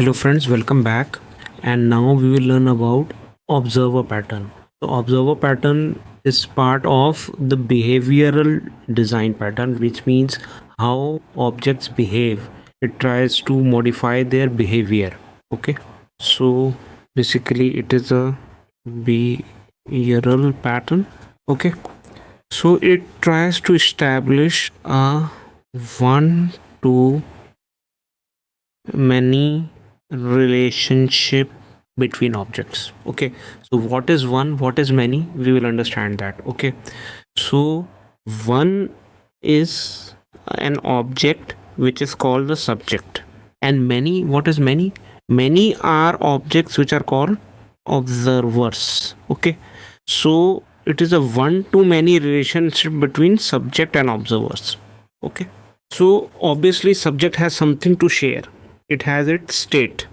Hello friends, welcome back. And now we will learn about observer pattern. So observer pattern is part of the behavioral design pattern, which means how objects behave. It tries to modify their behavior. Okay. So basically it is a behavioral pattern. Okay. So it tries to establish a one to many relationship between objects. Okay, so what is one, what is many, we will understand that. Okay, so one is an object which is called the subject, and many, what is many? Many are objects which are called observers. Okay, so it is a one to many relationship between subject and observers. Okay, so obviously subject has something to share. It has its state.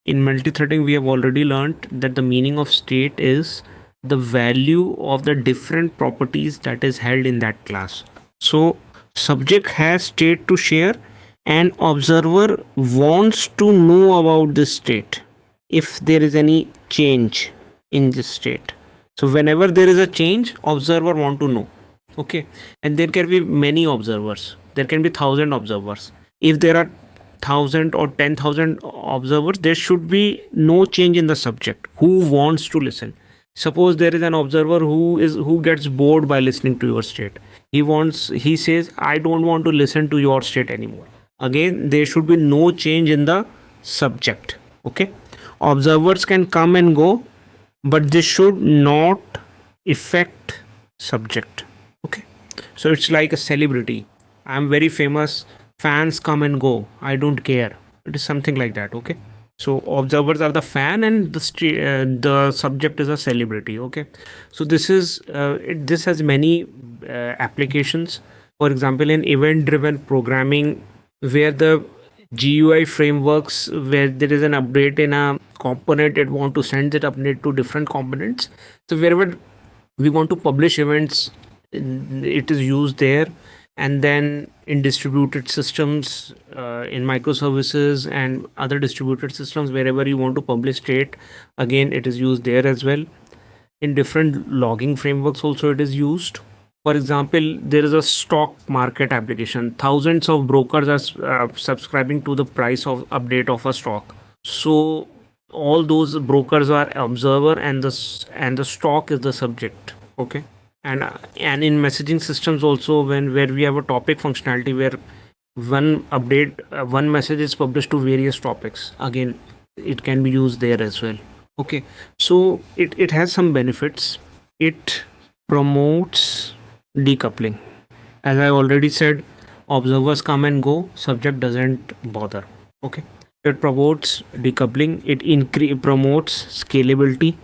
In multi-threading we have already learned that the meaning of state is the value of the different properties that is held in that class. So subject has state to share, and observer wants to know about this state if there is any change in this state. So whenever there is a change, observer want to know. Okay, and there can be many observers, there can be 1,000 observers. If there are 1,000 or 10,000 observers, there should be no change in the subject who wants to listen. Suppose there is an observer who gets bored by listening to your state. He says, I don't want to listen to your state anymore. Again, there should be no change in the subject. Okay, observers can come and go, but this should not affect subject. Okay, so it's like a celebrity. I'm very famous, fans come and go, I don't care. It is something like that. Okay, so observers are the fan, and the subject is a celebrity. Okay, so this is this has many applications. For example, in event driven programming, where the GUI frameworks, where there is an update in a component, it want to send that update to different components. So wherever we want to publish events, it is used there. And then in distributed systems, in microservices and other distributed systems, wherever you want to publish state, again it is used there as well. In different logging frameworks also it is used. For example, there is a stock market application. Thousands of brokers are subscribing to the price of update of a stock. So all those brokers are observer, and the stock is the subject. Okay, and in messaging systems also, where we have a topic functionality where one message is published to various topics, again it can be used there as well. Okay, so it has some benefits. It promotes decoupling. As I already said, observers come and go, subject doesn't bother. Okay, it promotes decoupling. It promotes scalability.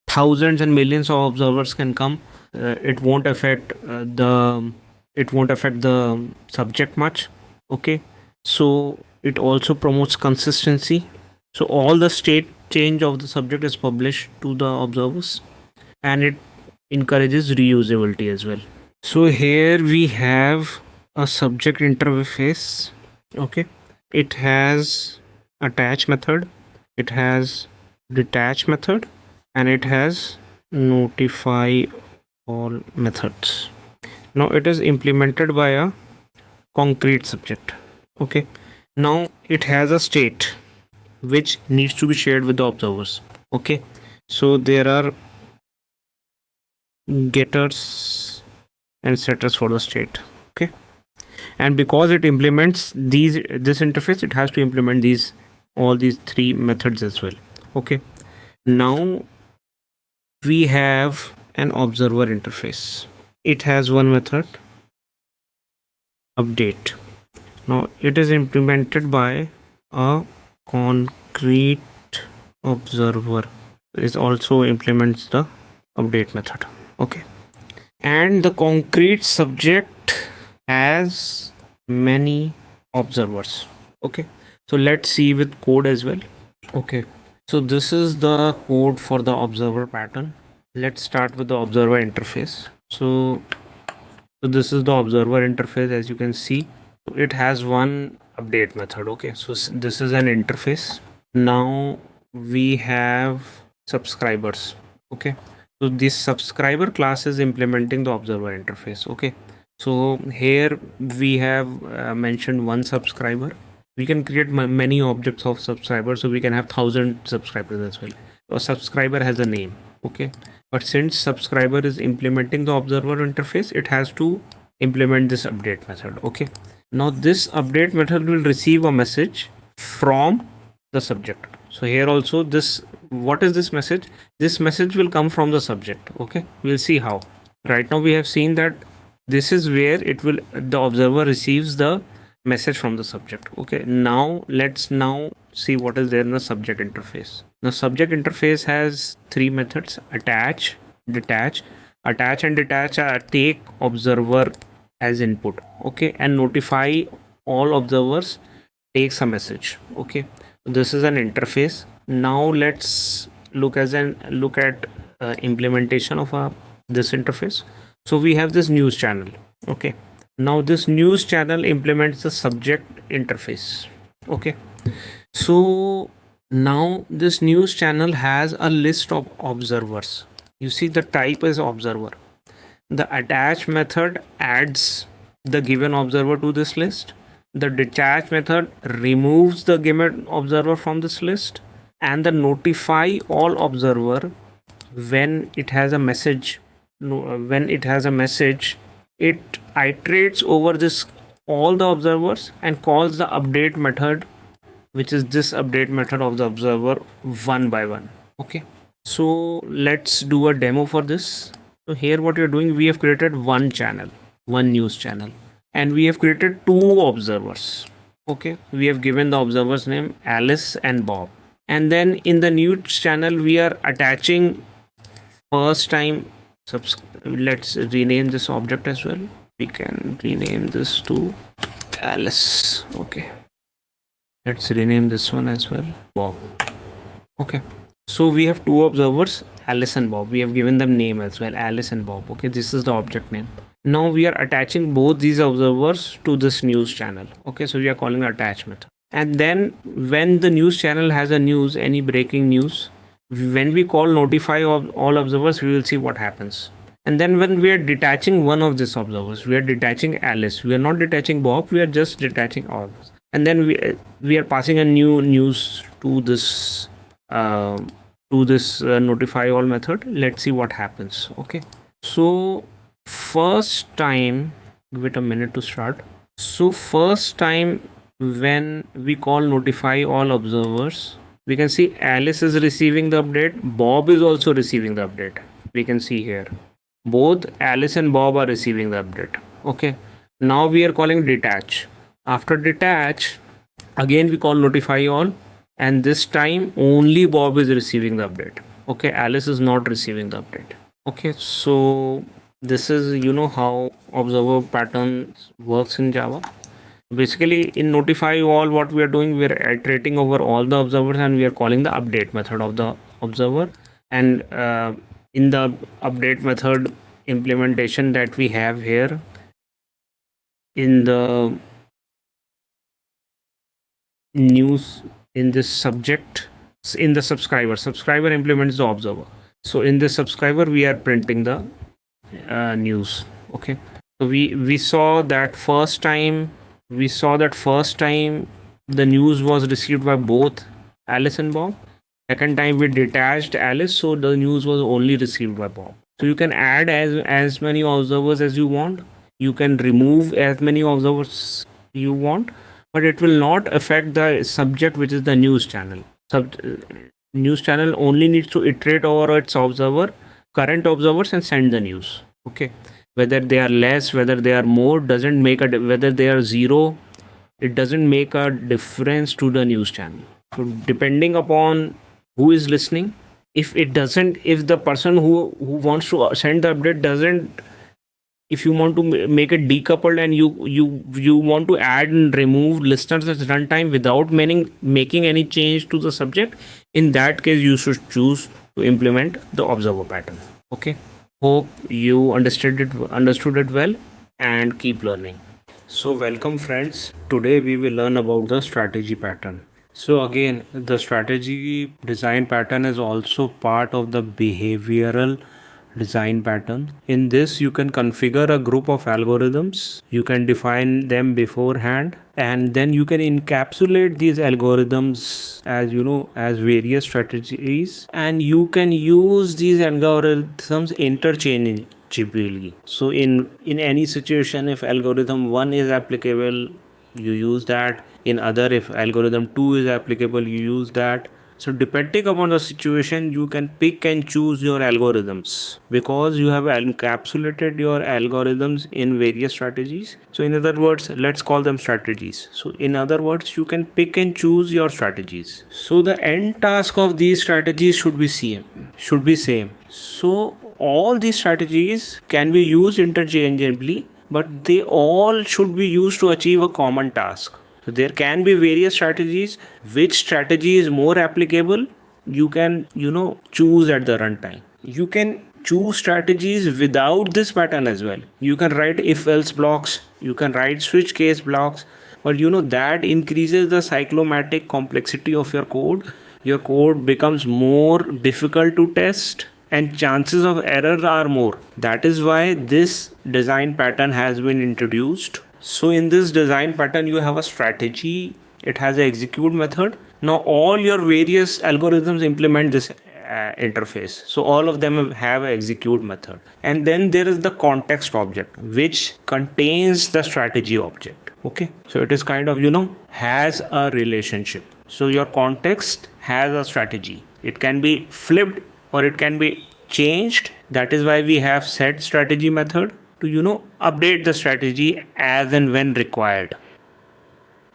Thousands and millions of observers can come. It won't affect the subject much. Okay, so it also promotes consistency. So all the state change of the subject is published to the observers, and it encourages reusability as well. So here we have a subject interface. Okay, it has attach method, it has detach method, and it has notify all methods. Now it is implemented by a concrete subject. Okay, now it has a state which needs to be shared with the observers. Okay, so there are getters and setters for the state. Okay, and because it implements this interface, it has to implement all these three methods as well. Okay, now we have an observer interface. It has one method, update. Now it is implemented by a concrete observer. It also implements the update method. Okay, and the concrete subject has many observers. Okay, so let's see with code as well. Okay, so this is the code for the observer pattern. Let's start with the observer interface. So this is the observer interface. As you can see, it has one update method. Okay, so this is an interface. Now we have subscribers. Okay, so this subscriber class is implementing the observer interface. Okay, so here we have mentioned one subscriber. We can create many objects of subscribers, so we can have 1,000 subscribers as well. A subscriber has a name. Okay, but since subscriber is implementing the observer interface, it has to implement this update method. Okay, now this update method will receive a message from the subject. So here also, this, what is this message? This message will come from the subject. Okay, we'll see how. Right now we have seen that this is where it will, the observer receives the message from the subject. Okay, now let's now see what is there in the subject interface. The subject interface has three methods: attach, detach. Attach and detach take observer as input. Okay, and notify all observers takes a message. Okay, this is an interface. Now let's look at implementation of this interface. So we have this news channel. Okay, now this news channel implements the subject interface. Okay, so now this news channel has a list of observers. You see the type is observer. The attach method adds the given observer to this list. The detach method removes the given observer from this list, and the notify all observer, when it has a message, it iterates over this all the observers and calls the update method, which is this update method of the observer, one by one. Okay, so let's do a demo for this. So here what you're doing, we have created one channel, one news channel, and we have created two observers. Okay, we have given the observers name Alice and Bob, and then in the news channel we are attaching first time let's rename this object as well. We can rename this to Alice. Okay, let's rename this one as well, Bob. Okay, so we have two observers, Alice and Bob. We have given them name as well, Alice and Bob. Okay, this is the object name. Now we are attaching both these observers to this news channel. Okay, so we are calling attachment. And then when the news channel has a news, any breaking news, when we call notify all observers, we will see what happens. And then when we are detaching one of these observers, we are detaching Alice. We are not detaching Bob. We are just detaching all. And then we are passing a new news to this notify all method. Let's see what happens. Okay, so first time, give it a minute to start. So first time when we call notify all observers, we can see Alice is receiving the update, Bob is also receiving the update. We can see here both Alice and Bob are receiving the update. Okay, now we are calling detach. After detach, again we call notify all, and this time only Bob is receiving the update. Okay, Alice is not receiving the update. Okay, so this is, you know, how observer patterns works in Java. Basically in notify all, what we are doing, we are iterating over all the observers and we are calling the update method of the observer. And in the update method implementation that we have here in the news, in this subject, in the subscriber implements the observer. So in the subscriber we are printing the news. Okay, so we saw that first time the news was received by both Alice and Bob. Second time we detached Alice, so the news was only received by Bob. So you can add as many observers as you want, you can remove as many observers you want, but it will not affect the subject, which is the news channel. News channel only needs to iterate over its current observers and send the news. Okay, whether they are less, whether they are more, doesn't make a whether they are zero, it doesn't make a difference to the news channel. So depending upon who is listening, if the person who wants to send the update doesn't, if you want to make it decoupled and you want to add and remove listeners at runtime without making any change to the subject, in that case you should choose to implement the observer pattern. Okay, hope you understood it well, and keep learning. So welcome friends, today we will learn about the strategy pattern. So again, the strategy design pattern is also part of the behavioral design pattern. In this, you can configure a group of algorithms, you can define them beforehand, and then you can encapsulate these algorithms as as various strategies, and you can use these algorithms interchangeably. So in any situation, if algorithm 1 is applicable, you use that. In other, if algorithm 2 is applicable, you use that. So depending upon the situation, you can pick and choose your algorithms because you have encapsulated your algorithms in various strategies. So in other words, let's call them strategies. So in other words, you can pick and choose your strategies. So the end task of these strategies should be same. So all these strategies can be used interchangeably, but they all should be used to achieve a common task. So there can be various strategies. Which strategy is more applicable, you can choose at the runtime. You can choose strategies without this pattern as well. You can write if else blocks, you can write switch case blocks, but that increases the cyclomatic complexity of your code. Your code becomes more difficult to test and chances of error are more. That is why this design pattern has been introduced. So in this design pattern, you have a strategy, it has an execute method. Now all your various algorithms implement this interface. So all of them have an execute method. And then there is the context object, which contains the strategy object. Okay. So it is kind of, has a relationship. So your context has a strategy. It can be flipped or it can be changed. That is why we have set strategy method to update the strategy as and when required.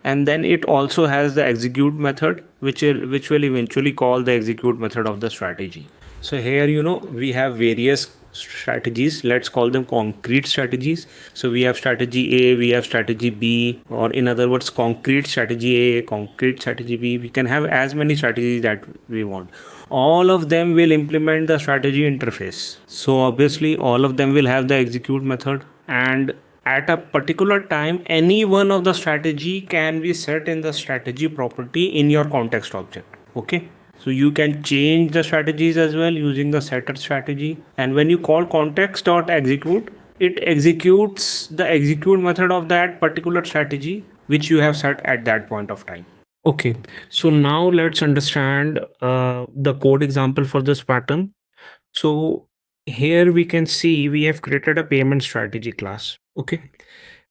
And then it also has the execute method, which will eventually call the execute method of the strategy. So here we have various strategies. Let's call them concrete strategies. So we have strategy A, we have strategy B, or in other words, concrete strategy A, concrete strategy B. We can have as many strategies that we want. All of them will implement the strategy interface. So obviously all of them will have the execute method, and at a particular time, any one of the strategy can be set in the strategy property in your context object. Okay. So you can change the strategies as well using the setter strategy. And when you call context.execute, it executes the execute method of that particular strategy, which you have set at that point of time. Okay. So now let's understand the code example for this pattern. So here we can see we have created a payment strategy class. Okay.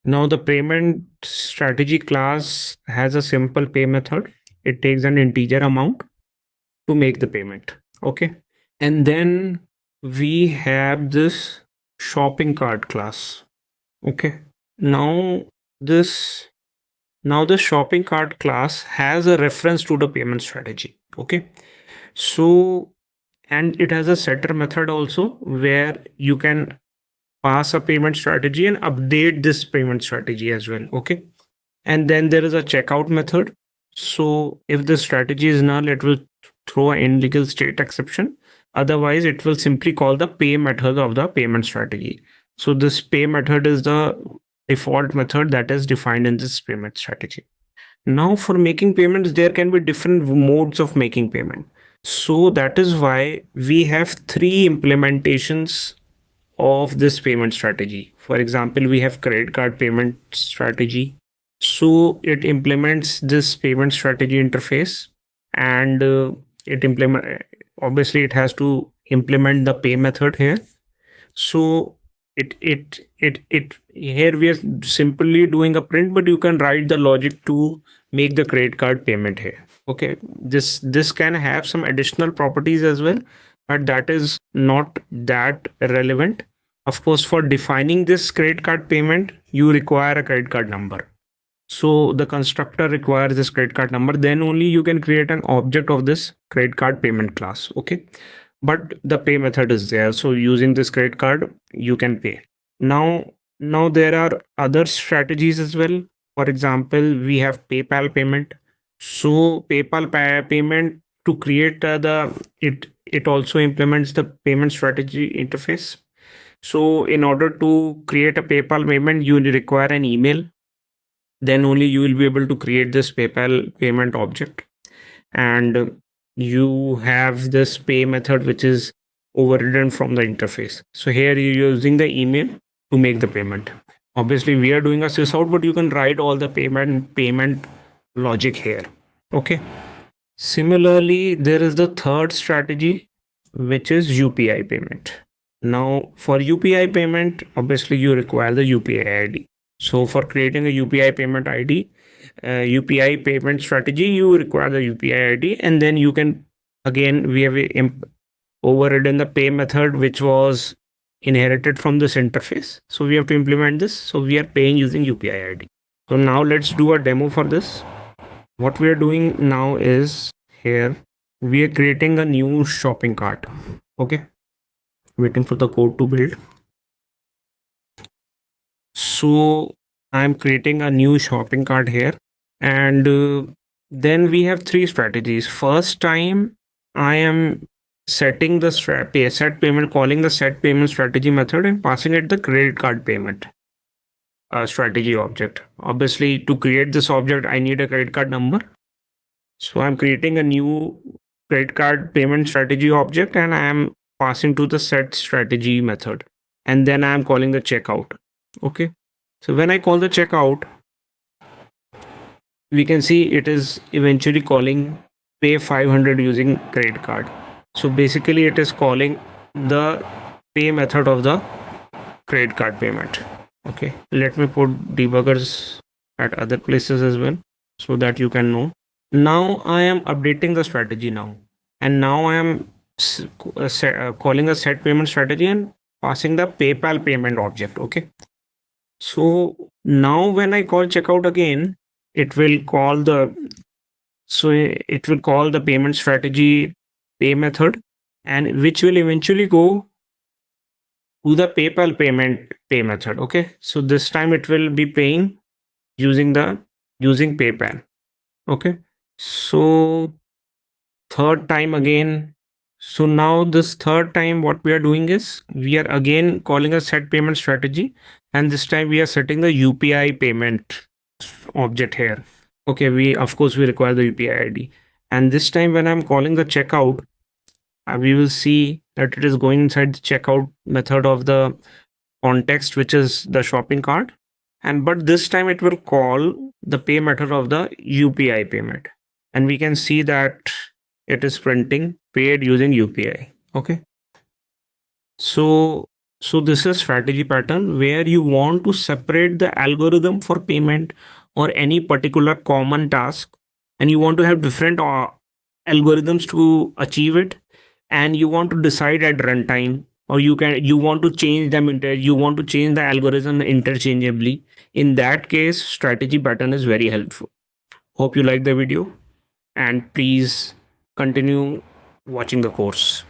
Now the payment strategy class has a simple pay method. It takes an integer amount to make the payment. Okay. And then we have this shopping cart class. Okay. Now this shopping cart class has a reference to the payment strategy. Okay. So, and it has a setter method also where you can pass a payment strategy and update this payment strategy as well. Okay. And then there is a checkout method. So if the strategy is null, it will throw an illegal state exception. Otherwise, it will simply call the pay method of the payment strategy. So this pay method is the default method that is defined in this payment strategy. Now for making payments, there can be different modes of making payment. So that is why we have 3 implementations of this payment strategy. For example, we have credit card payment strategy. So it implements this payment strategy interface, and obviously it has to implement the pay method here. So it here we are simply doing a print, but you can write the logic to make the credit card payment here. Okay, this can have some additional properties as well, but that is not that relevant. Of course, for defining this credit card payment, you require a credit card number. So the constructor requires this credit card number, then only you can create an object of this credit card payment class. Okay. But the pay method is there. So using this credit card, you can pay. Now there are other strategies as well. For example, we have PayPal payment. So PayPal payment, to create it also implements the payment strategy interface. So in order to create a PayPal payment, you require an email. Then only you will be able to create this PayPal payment object. and you have this pay method which is overridden from the interface. So here you're using the email to make the payment. Obviously we are doing a sysout, but you can write all the payment logic here. Okay. Similarly, there is the third strategy, which is UPI payment. Now, for UPI payment, obviously you require the UPI ID. So, for creating a UPI payment ID, UPI payment strategy, you require the UPI ID, and then you can again we have overridden the pay method, which was inherited from this interface. So, we have to implement this. So, we are paying using UPI ID. So, now let's do a demo for this. What we are doing now is here we are creating a new shopping cart. Okay, waiting for the code to build. So I'm creating a new shopping cart here, and then we have three strategies. First time I am setting the set payment, calling the set payment strategy method and passing it the credit card payment strategy object. Obviously, to create this object, I need a credit card number. So I'm creating a new credit card payment strategy object, and I am passing to the set strategy method. And then I am calling the checkout. Okay. So when I call the checkout, we can see it is eventually calling pay 500 using credit card. So basically it is calling the pay method of the credit card payment. Okay, let me put debuggers at other places as well so that you can know. Now I am updating the strategy now, and now I am calling a set payment strategy and passing the PayPal payment object. Okay, so now when I call checkout again, it will call the payment strategy pay method, and which will eventually go to the PayPal payment pay method. Okay, so this time it will be paying using PayPal. Okay, so third time again. So now this third time what we are doing is we are again calling a set payment strategy, and this time we are setting the UPI payment object here. Okay, we require the UPI ID, and this time when I'm calling the checkout, we will see that it is going inside the checkout method of the context, which is the shopping cart, and but this time it will call the pay method of the UPI payment, and we can see that it is printing paid using UPI. Okay, so this is strategy pattern where you want to separate the algorithm for payment or any particular common task, and you want to have different algorithms to achieve it, and you want to decide at runtime, or you want to change them you want to change the algorithm interchangeably. In that case, strategy pattern is very helpful. Hope you like the video, and please continue watching the course.